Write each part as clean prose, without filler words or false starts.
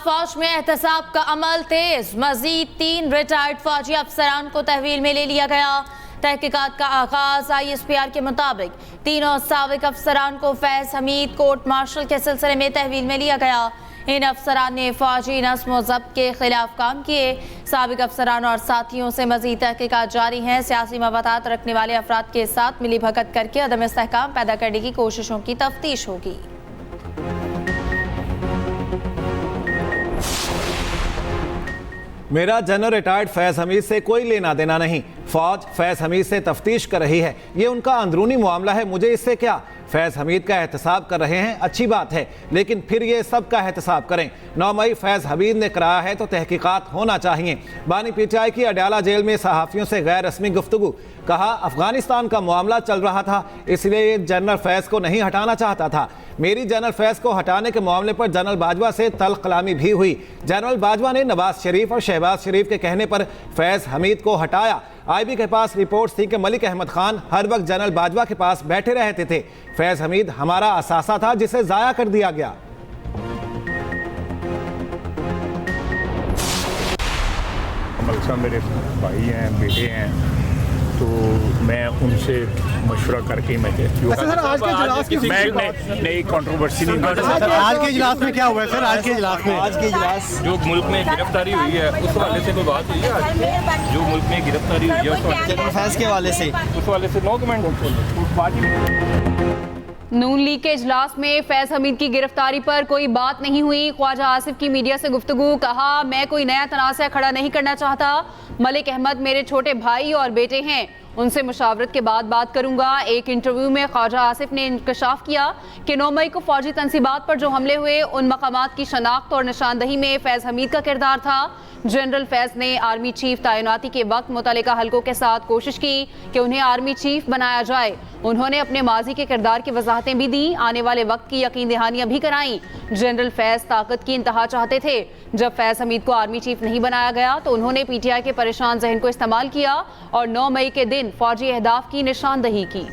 फौज में एहतसाब का अमल तेज, मजीद 3 रिटायर्ड फौजी अफसरान को तहवील में ले लिया गया। तहकीकात का आगाज ISPR के मुताबिक तीनों साबिक अफसरान को फैज हमीद कोर्ट मार्शल के सिलसिले में तहवील में लिया गया। इन अफसरान ने फौजी नस्म व ज़ब्त के खिलाफ काम किए। साबिक अफसरान और साथियों से मजीद तहकीकात जारी हैं। सियासी मवादात रखने वाले अफराद के साथ मिली भगत करके अदम इस्तेहकाम पैदा करने की कोशिशों की तफ्तीश होगी। मेरा जनरल रिटायर्ड फैज हमीद से कोई लेना देना नहीं। फौज फैज हमीद से तफ्तीश कर रही है, ये उनका अंदरूनी मामला है, मुझे इससे क्या। फैज हमीद का एहतसाब कर रहे हैं, अच्छी बात है, लेकिन फिर ये सब का एहतसाब करें। 9 मई फैज हमीद ने कराया है तो तहकीकात होना चाहिए। बानी PTI की अडयाला जेल में सहाफ़ियों से गैर रस्मी गुफ्तगू। कहा अफगानिस्तान का मामला चल रहा था, इसलिए जनरल फैज को नहीं हटाना चाहता था। मेरी जनरल फैज को हटाने के मामले पर जनरल बाजवा से तल्ख कलामी भी हुई। जनरल बाजवा ने नवाज शरीफ और शहबाज शरीफ के कहने पर फैज हमीद को हटाया। IB के पास रिपोर्ट्स थी कि मलिक अहमद खान हर वक्त जनरल बाजवा के पास बैठे रहते थे। फैज हमीद हमारा असासा था जिसे जाया कर दिया गया। मेरे भाई हैं, बेटे हैं, तो मैं उनसे मशवरा करके मैं नई कंट्रोवर्सी नहीं। आज के इजलास में क्या हुआ है सर? आज के इजलास जो मुल्क में गिरफ्तारी हुई है उस हवाले से कोई बात हुई है? जो मुल्क में गिरफ्तारी हुई है के हवाले से नो कमेंट। नून लीग के इजलास में फैज हमीद की गिरफ्तारी पर कोई बात नहीं हुई। ख्वाजा आसिफ की मीडिया से गुफ्तगू। कहा मैं कोई नया तनाज़ा खड़ा नहीं करना चाहता। मलिक अहमद मेरे छोटे भाई और बेटे हैं, उनसे मुशावरत के बाद बात करूंगा। एक इंटरव्यू में ख्वाजा आसिफ ने इंकशाफ किया कि 9 मई को फौजी तंसीबात पर जो हमले हुए उन मकामात की शनाख्त और निशानदही में फैज हमीद का किरदार था। जनरल फैज ने आर्मी चीफ तैनाती के वक्त मुतल्लिका हल्कों के साथ कोशिश की कि उन्हें आर्मी चीफ बनाया जाए। उन्होंने अपने माजी के किरदार की वजाहतें भी दी, आने वाले वक्त की यकीन दहानियां भी कराई। जनरल फैज ताकत की इंतहा चाहते थे। जब फैज हमीद को आर्मी चीफ नहीं बनाया गया तो उन्होंने PTI के परेशान जहन को इस्तेमाल किया और 9 मई के दिन फौजी अहदाफ की निशानदही की।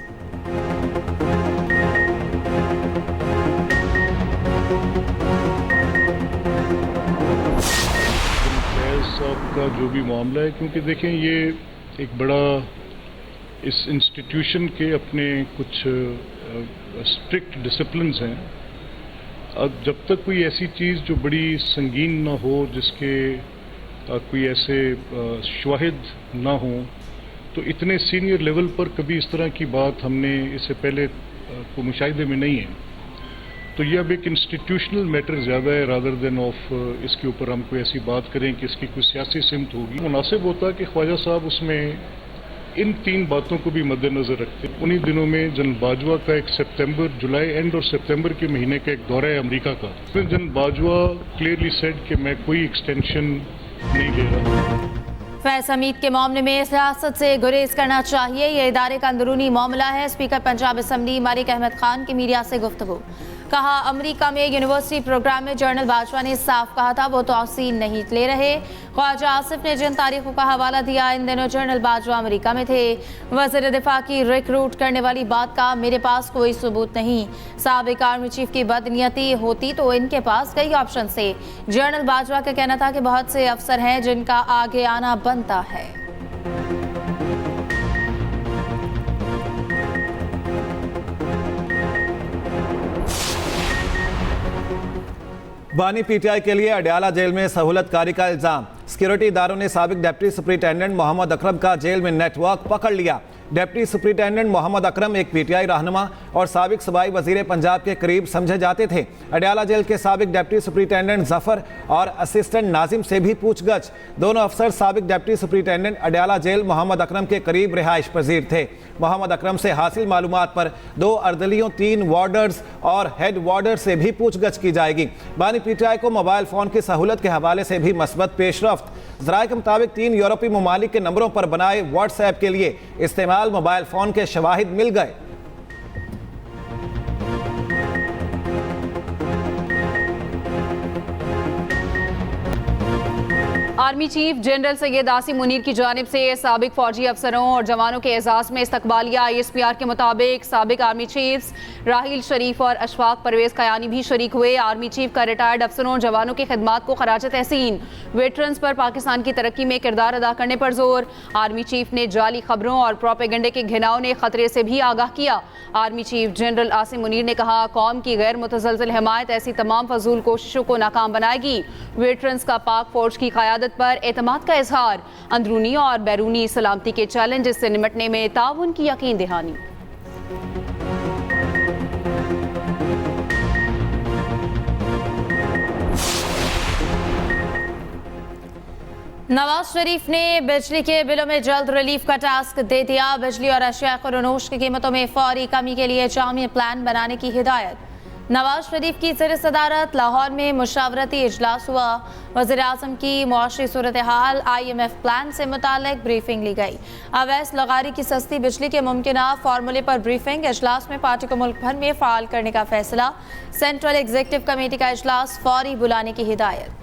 का जो भी मामला है, क्योंकि देखें ये एक बड़ा इस इंस्टीट्यूशन के अपने कुछ स्ट्रिक्ट डिसिप्लिन्स हैं। अब जब तक कोई ऐसी चीज़ जो बड़ी संगीन ना हो, जिसके कोई ऐसे शवाहिद ना हो, तो इतने सीनियर लेवल पर कभी इस तरह की बात हमने इससे पहले को मुशाहिदे में नहीं है। तो ये अब एक इंस्टीट्यूशनल मैटर ज़्यादा है रादर देन ऑफ इसके ऊपर हम कोई ऐसी बात करें कि इसकी कोई सियासी सिमत होगी। मुनासिब होता कि ख्वाजा साहब उसमें इन 3 बातों को भी मद्देनजर रखते। उन्हीं दिनों में जनरल बाजवा का एक जुलाई एंड और सितंबर के महीने का एक दौरा है अमेरिका का। फिर जनरल बाजवा क्लियरली सेड कि मैं कोई एक्सटेंशन नहीं ले रहा। फैज हमीद के मामले में सियासत से गुरेज करना चाहिए, ये इदारे का अंदरूनी मामला है। स्पीकर पंजाब असम्बली मलिक अहमद खान की मीडिया से गुफ्तगू। कहा अमेरिका में यूनिवर्सिटी प्रोग्राम में जनरल बाजवा ने साफ कहा था वो तौसील नहीं ले रहे। ख्वाजा आसिफ ने जिन तारीखों का हवाला दिया इन दिनों जनरल बाजवा अमेरिका में थे। वज़ीर दिफा की रिक्रूट करने वाली बात का मेरे पास कोई सबूत नहीं। साबिक आर्मी चीफ की बदनीयती होती तो इनके पास कई ऑप्शन थे। जनरल बाजवा का कहना था कि बहुत से अफसर हैं जिनका आगे आना बनता है। बानी PTI के लिए अडयाला जेल में सहूलतकारी का इल्जाम। सिक्योरिटी इदारों ने साबिक डिप्टी सुपरिटेंडेंट मोहम्मद अकरम का जेल में नेटवर्क पकड़ लिया। डिप्टी सुपरिटेंडेंट मोहम्मद अकरम एक PTI रहनुमा और साबिक सूबाई वजीर पंजाब के करीब समझे जाते थे। अडयाला जेल के साबिक डिप्टी सुपरिटेंडेंट जफर और असिस्टेंट नाजिम से भी पूछगछ। दोनों अफसर साबिक deputy superintendent Adiala jail Mohammad Akram के करीब रिहाइश पजीर थे। मोहम्मद अकरम से हासिल मालूमात पर 2 अर्दलियों, 3 वार्डर्स और हेड वार्डर से भी पूछगछ की जाएगी। बानी PTI को मोबाइल फ़ोन की सहूलत के हवाले से भी मस्बत पेशरफ्त। ज़राए के मुताबिक 3 यूरोपीय ममालिक के नंबरों पर बनाए व्हाट्सएप के लिए इस्तेमाल मोबाइल फ़ोन के शवाहिद मिल गए। Army chief general Syed Asim Munir की जानिब से साबिक फौजी अफसरों और जवानों के एजाज़ में इस्तकबालिया। ISPR के मुताबिक साबिक आर्मी चीफ्स राहिल शरीफ और अशफाक परवेज कयानी भी शरीक हुए। आर्मी चीफ का रिटायर्ड अफसरों और जवानों की खिदमात को खराज तहसीन, वेटरन्स पर पाकिस्तान की तरक्की में किरदार अदा करने पर जोर। आर्मी चीफ ने जाली खबरों और प्रोपेगेंडे के घिनावने खतरे से भी आगाह किया। Army chief general Asim Munir ने कहा, कौम की गैर मुतज़लज़ल हिमायत ऐसी तमाम फजूल कोशिशों को नाकाम बनाएगी। वेटरन्स का पाक फौज की क़यादत पर एतमाद का इजहार। अंदरूनी और बैरूनी सलामती के चैलेंजेस से निपटने में ताउन की यकीन दहानी। नवाज शरीफ ने बिजली के बिलों में जल्द रिलीफ का टास्क दे दिया। बिजली और अशिया खुरनोश की कीमतों में फौरी कमी के लिए जामी प्लान बनाने की हिदायत। नवाज शरीफ की ज़ेर सदारत लाहौर में मुशावरती इजलास हुआ। वज़ीर-ए-आज़म की मुआशरी सूरत हाल, IMF प्लान से मुतालिक ब्रीफिंग ली गई। अवैस लगारी की सस्ती बिजली के मुमकिना फार्मूले पर ब्रीफिंग। इजलास में पार्टी को मुल्क भर में फ़ाल करने का फैसला। सेंट्रल एग्जीक्यूटिव कमेटी का इजलास फौरी बुलाने की हिदायत।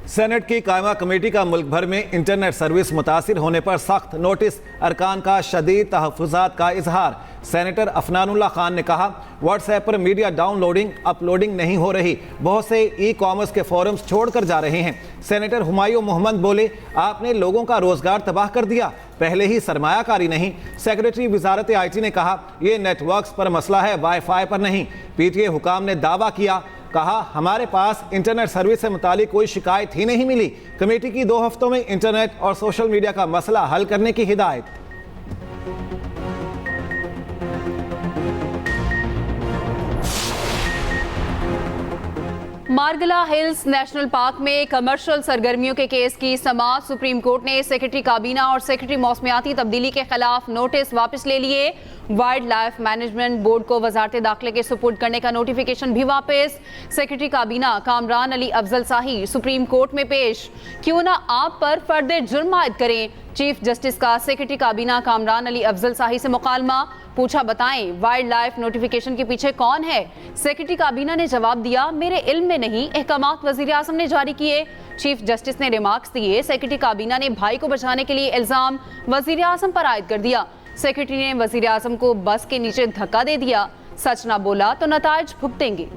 सेनेट की कायमा कमेटी का मुल्क भर में इंटरनेट सर्विस मुतासिर होने पर सख्त नोटिस। अरकान का शदीद तहफ़्फ़ुज़ात का इजहार। सेनेटर अफनानुल्लाह खान ने कहा, व्हाट्सएप पर मीडिया डाउनलोडिंग अपलोडिंग नहीं हो रही, बहुत से ई-कॉमर्स के फोरम्स छोड़कर जा रहे हैं। सेनेटर हुमायूं मोहम्मद बोले, आपने लोगों का रोजगार तबाह कर दिया, पहले ही सरमायाकारी नहीं। सेक्रेटरी वजारत IT ने कहा, यह नेटवर्क्स पर मसला है, वाईफाई पर नहीं। PTA हुकाम ने दावा किया, कहा, हमारे पास इंटरनेट सर्विस से मुतालिक कोई शिकायत ही नहीं मिली। कमेटी की 2 हफ्तों में इंटरनेट और सोशल मीडिया का मसला हल करने की हिदायत। मारगला हिल्स नेशनल पार्क में कमर्शियल सरगर्मियों के केस की समाअत। सुप्रीम कोर्ट ने सेक्रेटरी काबीना और सेक्रेटरी मौसमियाती तब्दीली के खिलाफ नोटिस वापस ले लिए। वाइल्ड लाइफ मैनेजमेंट बोर्ड को वजारत दाखिले के सुपुर्द करने का नोटिफिकेशन भी वापस। सेक्रेटरी काबीना कामरान अली अफजल शाही सुप्रीम कोर्ट में पेश, क्यों ना आप पर फर्दर जुर्म आयद करें। चीफ जस्टिस का सेक्रेटरी काबीना कामरान अली अफजल शाही से मुकालमा, पूछा बताएं वाइल्ड लाइफ नोटिफिकेशन के पीछे कौन है। सेक्रेटरी काबीना ने जवाब दिया, मेरे इल्म में नहीं, अहकामात वज़ीर-ए-आज़म ने जारी किए। चीफ जस्टिस ने रिमार्क्स दिए, सेक्रेटरी काबीना ने भाई को बचाने के लिए इल्जाम वज़ीर-ए-आज़म पर आयद कर दिया। सेक्रेटरी ने वज़ीर-ए-आज़म को बस के नीचे धक्का दे दिया, सच ना बोला तो नताइज भुगतेंगे।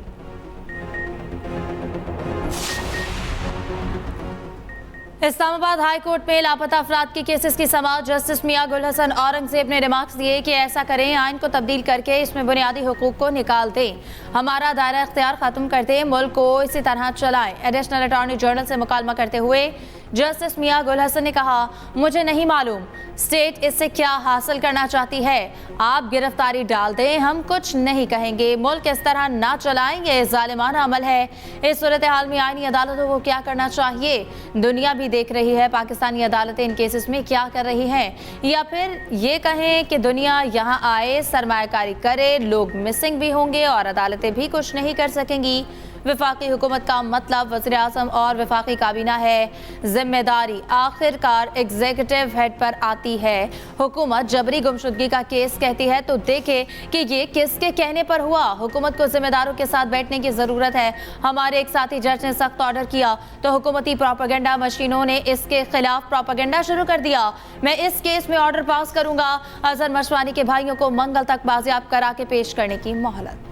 इस्लामाबाद हाई कोर्ट में लापता अफराद के केसेस की समाअत। जस्टिस मियां गुल हसन औरंगजेब ने रिमार्क्स दिए कि ऐसा करें, आइन को तब्दील करके इसमें बुनियादी हुकूक को निकाल दें, हमारा दायरा इख्तियार खत्म कर दें, मुल्क को इसी तरह चलाएं। एडिशनल अटॉर्नी जनरल से मुकालमा करते हुए जस्टिस मियां गुल हसन ने कहा, मुझे नहीं मालूम स्टेट इससे क्या हासिल करना चाहती है, आप गिरफ्तारी डाल दें, हम कुछ नहीं कहेंगे, मुल्क इस तरह ना चलाएं, ये जालिमाना अमल है। इस सूरत हाल में आईनी अदालतों को क्या करना चाहिए, दुनिया भी देख रही है, पाकिस्तानी अदालतें इन केसेस में क्या कर रही हैं, या फिर ये कहें कि दुनिया यहाँ आए, सरमायाकारी करे, लोग मिसिंग भी होंगे और अदालतें भी कुछ नहीं कर सकेंगी। वफाकी हुकूमत का मतलब वज़ीर-ए-आज़म और वफाकी काबीना है, जिम्मेदारी आखिरकार एग्जीक्यूटिव हेड पर आती है। हुकूमत जबरी गुमशुदगी का केस कहती है तो देखे कि ये किसके कहने पर हुआ। हुकूमत को जिम्मेदारों के साथ बैठने की ज़रूरत है। हमारे एक साथी जज ने सख्त ऑर्डर किया तो हुकूमती प्रोपेगेंडा मशीनों ने इसके खिलाफ प्रोपेगेंडा शुरू कर दिया। मैं इस केस में ऑर्डर पास करूंगा, अजहर मशवानी के भाइयों को मंगल तक बाजियाब करा के पेश करने की मोहलत।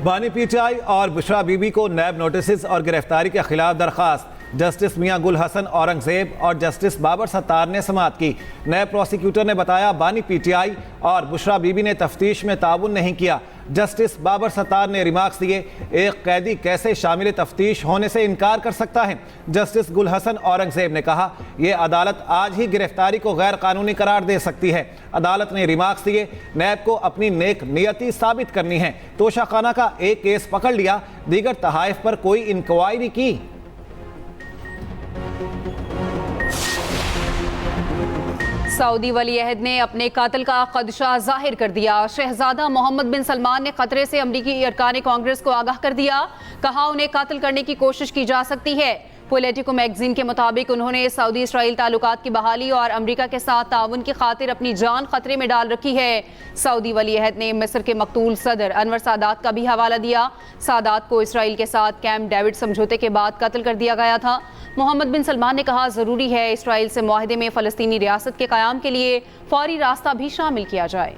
बानी PTI और बुशरा बीबी को नैब नोटिस और गिरफ्तारी के खिलाफ दरख्वास्त। जस्टिस मियां गुल हसन औरंगजेब और जस्टिस बाबर सत्तार ने समाअत की। नैब प्रोसिक्यूटर ने बताया, बानी PTI और बुशरा बीबी ने तफ्तीश में ताउन नहीं किया। जस्टिस बाबर सत्तार ने रिमार्क्स दिए, एक कैदी कैसे शामिल तफ्तीश होने से इनकार कर सकता है। जस्टिस गुल हसन औरंगजेब ने कहा, यह अदालत आज ही गिरफ्तारी को गैर कानूनी करार दे सकती है। अदालत ने रिमार्क्स दिए, नैब को अपनी नेक नियति साबित करनी है। तोशाखाना का एक केस पकड़ लिया, दीगर तहाइफ पर कोई इंक्वायरी की। सऊदी वली अहद ने अपने कातिल का खदशा जाहिर कर दिया। शहजादा मोहम्मद बिन सलमान ने खतरे से अमरीकी अरकान कांग्रेस को आगाह कर दिया, कहा उन्हें कातिल करने की कोशिश की जा सकती है। पॉलिटिको मैगजीन के मुताबिक उन्होंने सऊदी इसराइल ताल्लुकात की बहाली और अमेरिका के साथ ताउन की खातिर अपनी जान खतरे में डाल रखी है। सऊदी वली अहद ने मिस्र के मकतूल सदर अनवर सादात का भी हवाला दिया। सादात को इसराइल के साथ कैंप डेविड समझौते के बाद कत्ल कर दिया गया था। मोहम्मद बिन सलमान ने कहा, ज़रूरी है इसराइल से मुआहदे में फ़लस्तीनी रियासत के क़याम के लिए फौरी रास्ता भी शामिल किया जाए।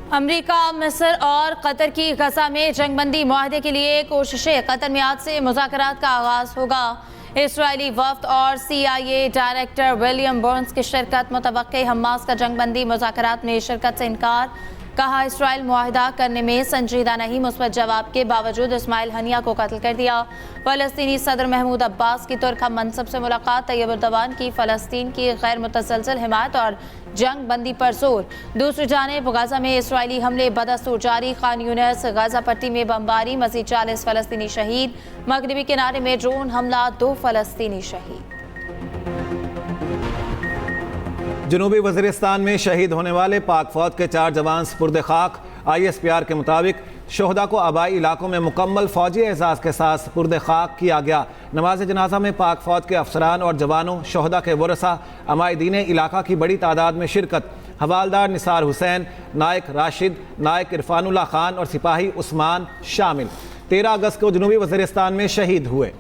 अमेरिका, मिस्र और कतर की गजा में जंगबंदी मुआहदे के लिए कोशिशें। कतर में आज से मुज़ाकरात का आगाज होगा। इसराइली वफ्द और CIA डायरेक्टर विलियम बर्न्स की शिरकत मुतवक्के। हमास का जंगबंदी मुज़ाकरात में शिरकत से इनकार। कहा, इसराइल मुआहदा करने में संजीदा नहीं। मुस्बत जवाब के बावजूद इस्माइल हनिया को कत्ल कर दिया। फ़लस्तीनी सदर महमूद अब्बास की तुर्क हम मनसब से मुलाकात। तैयब एर्दोगान की फ़लस्तीन की गैर मुतसलसल हिमायत और जंग बंदी पर जोर। दूसरी जानिब गजा में इसराइली हमले बदस्तूर जारी। खान यूनिस, गजा पट्टी में बमबारी, मज़ीद 40 फ़लस्तीनी शहीद। मगरबी किनारे में ड्रोन हमला, 2 फ़लस्तीनी शहीद। जनूबी वज़ीरिस्तान में शहीद होने वाले पाक फ़ौज के 4 जवान सुपुर्द खाक। ISPR के मुताबिक शोहदा को आबाई इलाकों में मुकम्मल फ़ौजी एजाज़ के साथ सुपुर्द खाक किया गया। नमाज जनाजा में पाक फ़ौज के अफसरान और जवानों, शोहदा के वरसा, अमायदीन इलाका की बड़ी तादाद में शिरकत। हवालदार निसार हुसैन, नायक राशिद, नायक इरफानुल्लाह खान और सिपाही उस्मान शामिल 13 अगस्त को जनूबी वज़ीरिस्तान में शहीद हुए।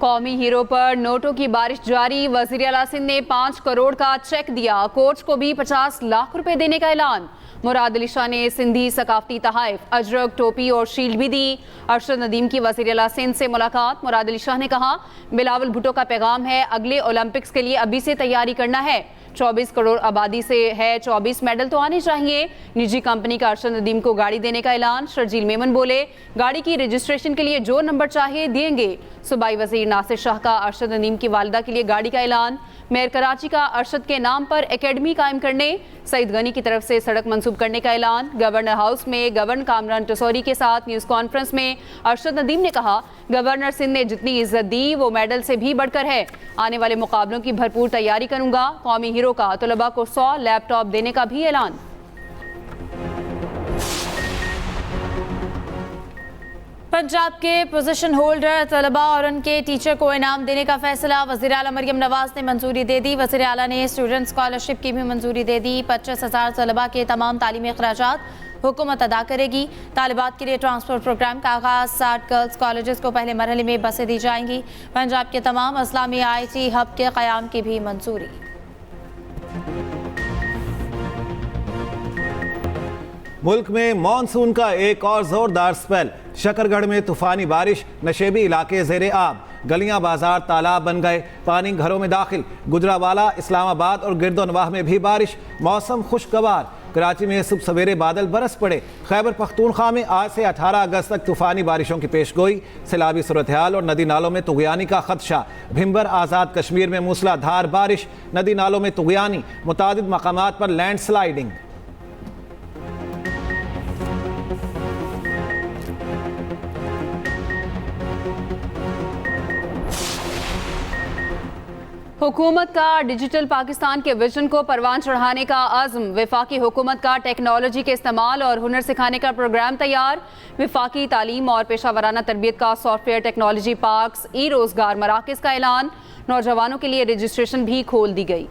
कौमी हीरो पर नोटों की बारिश जारी। वज़ीर आला सिंध ने 5 करोड़ का चेक दिया। कोच को भी 50 लाख रुपए देने का ऐलान। मुराद अली शाह ने सिंधी सकाफती तहाइफ, अजरक, टोपी और शील्ड भी दी। अरशद नदीम की वज़ीर आला सिंध से मुलाकात। मुराद अली शाह ने कहा, बिलावल भुट्टो का पैगाम है, अगले ओलंपिक्स के लिए अभी से तैयारी करना है। 24 करोड़ आबादी से है, 24 मेडल तो आने चाहिए। निजी कंपनी का अरशद नदीम को गाड़ी देने का ऐलान। शर्जील मेमन बोले, गाड़ी की रजिस्ट्रेशन के लिए जो नंबर चाहे देंगे। सूबाई वजीर नासिर शाह का अरशद नदीम की वालिदा के लिए गाड़ी का ऐलान। मेयर कराची का अरशद के नाम पर एकेडमी कायम करने। सईद गनी की तरफ से सड़क मंसूब करने का ऐलान। गवर्नर हाउस में गवर्नर कामरान टसौरी के साथ न्यूज़ कॉन्फ्रेंस में अरशद नदीम ने कहा, गवर्नर सिंध ने जितनी इज्जत दी वो मेडल से भी बढ़कर है। आने वाले मुकाबलों की भरपूर तैयारी करूंगा। कौमी हीरो का तलबा को 100 लैपटॉप देने का भी ऐलान। पंजाब के पोजीशन होल्डर तलबा और उनके टीचर को इनाम देने का फैसला। वज़ीर आला मरियम नवाज ने मंजूरी दे दी। वज़ीर आला ने स्टूडेंट स्कॉलरशिप की भी मंजूरी दे दी। 25,000 तलबा के तमाम तालीमी अखराजात हुकूमत अदा करेगी। तालिबात के लिए ट्रांसपोर्ट प्रोग्राम का आगाज़। 60 गर्ल्स कॉलेजेस को पहले मरहले में बसें दी जाएंगी। पंजाब के तमाम अजला में IT हब के क़याम की भी मंजूरी। मुल्क में मानसून का एक और जोरदार स्पेल। शकरगढ़ में तूफानी बारिश, नशेबी इलाके ज़ेरे आब, गलियां बाजार तालाब बन गए, पानी घरों में दाखिल। गुजरावाला, इस्लामाबाद और गिरदोनवाह में भी बारिश। मौसम खुशगवार। कराची में सुबह सवेरे बादल बरस पड़े। खैबर पख्तूनख्वा में आज से 18 अगस्त तक तूफानी बारिशों की पेशगोई। सैलाबी सूरत हाल और नदी नालों में तुगयानी का खदशा। भिम्बर आज़ाद कश्मीर में मूसलाधार बारिश, नदी नालों में तुगयानी, मुतादिद मकामात पर लैंड स्लाइडिंग। हुकूमत का डिजिटल पाकिस्तान के विजन को परवान चढ़ाने का आज़म। वफाकी हुकूमत का टेक्नोलॉजी के इस्तेमाल और हुनर सिखाने का प्रोग्राम तैयार। वफाकी तालीम और पेशा वराना तरबियत का सॉफ्टवेयर टेक्नोलॉजी पार्क्स, ई रोजगार मराकज़ का ऐलान। नौजवानों के लिए रजिस्ट्रेशन भी खोल दी गई।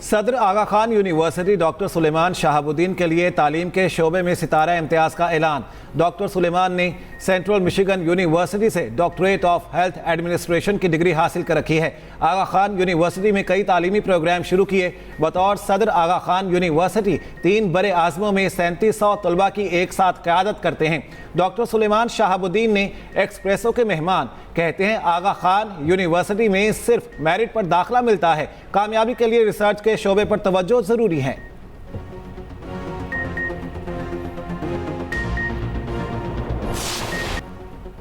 सदर आगा खान यूनिवर्सिटी डॉक्टर सुलेमान शहाबुद्दीन के लिए तालीम के शोबे में सितारा इम्तियाज़ का ऐलान। डॉक्टर सुलेमान ने सेंट्रल मिशिगन यूनिवर्सिटी से डॉक्टरेट ऑफ हेल्थ एडमिनिस्ट्रेशन की डिग्री हासिल कर रखी है। आगा खान यूनिवर्सिटी में कई तालीमी प्रोग्राम शुरू किए। बतौर सदर आगा खान यूनिवर्सिटी 3 बड़े आज़मों में 3700 तलबा की एक साथ क़यादत करते हैं। डॉक्टर सुलेमान शहाबुद्दीन ने एक्सप्रेसो के मेहमान कहते हैं, आगा खान यूनिवर्सिटी में सिर्फ मेरिट पर दाखिला मिलता है। कामयाबी के लिए रिसर्च के शोबे पर तवज्जो ज़रूरी है।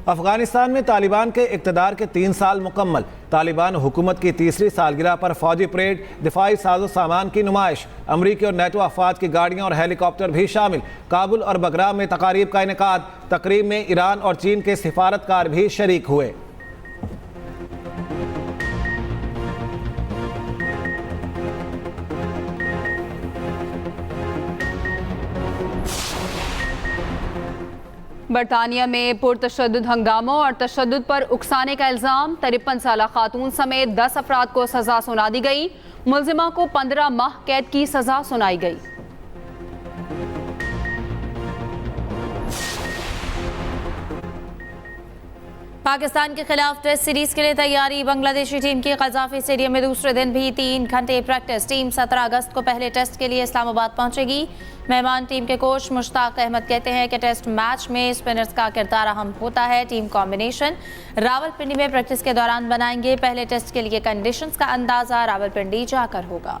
अफगानिस्तान में तालिबान के इक़्तिदार के 3 साल मुकम्मल। तालिबान हुकूमत की तीसरी सालगिरह पर फौजी परेड, दिफाई साजो सामान की नुमाइश, अमरीकी और नेटो अफवाज की गाड़ियाँ और हेलीकॉप्टर भी शामिल। काबुल और बगराम में तकारीब का इनेकाद। तकरीब में ईरान और चीन के सिफारतकार भी शरीक हुए। बरतानिया में पुरतशद्दुद हंगामों और तशद्दुद पर उकसाने का इल्ज़ाम। 53 साला खातून समेत 10 अफराद को सजा सुना दी गई। मुलजिमा को 15 माह कैद की सजा सुनाई गई। पाकिस्तान के खिलाफ टेस्ट सीरीज के लिए तैयारी। बांग्लादेशी टीम की कज़ाफी स्टेडियम में दूसरे दिन भी 3 घंटे प्रैक्टिस। टीम 17 अगस्त को पहले टेस्ट के लिए इस्लामाबाद पहुंचेगी। मेहमान टीम के कोच मुश्ताक अहमद कहते हैं कि टेस्ट मैच में स्पिनर्स का किरदार अहम होता है। टीम कॉम्बिनेशन रावलपिंडी में प्रैक्टिस के दौरान बनाएंगे। पहले टेस्ट के लिए कंडीशंस का अंदाजा रावलपिंडी जाकर होगा।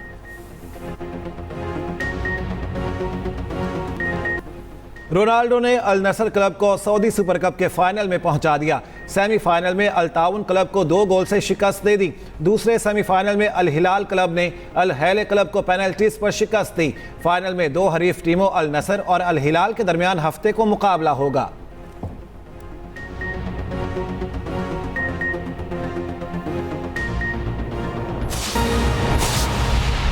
रोनाल्डो ने अल नसर क्लब को सऊदी सुपर कप के फाइनल में पहुंचा दिया। सेमीफाइनल में अल ताउन क्लब को 2 गोल से शिकस्त दे दी। दूसरे सेमीफाइनल में अल हिलाल क्लब ने अल हैले क्लब को पेनल्टीज पर शिकस्त दी। फाइनल में 2 हरीफ टीमों अल नसर और अल हिलाल के दरमियान हफ्ते को मुकाबला होगा।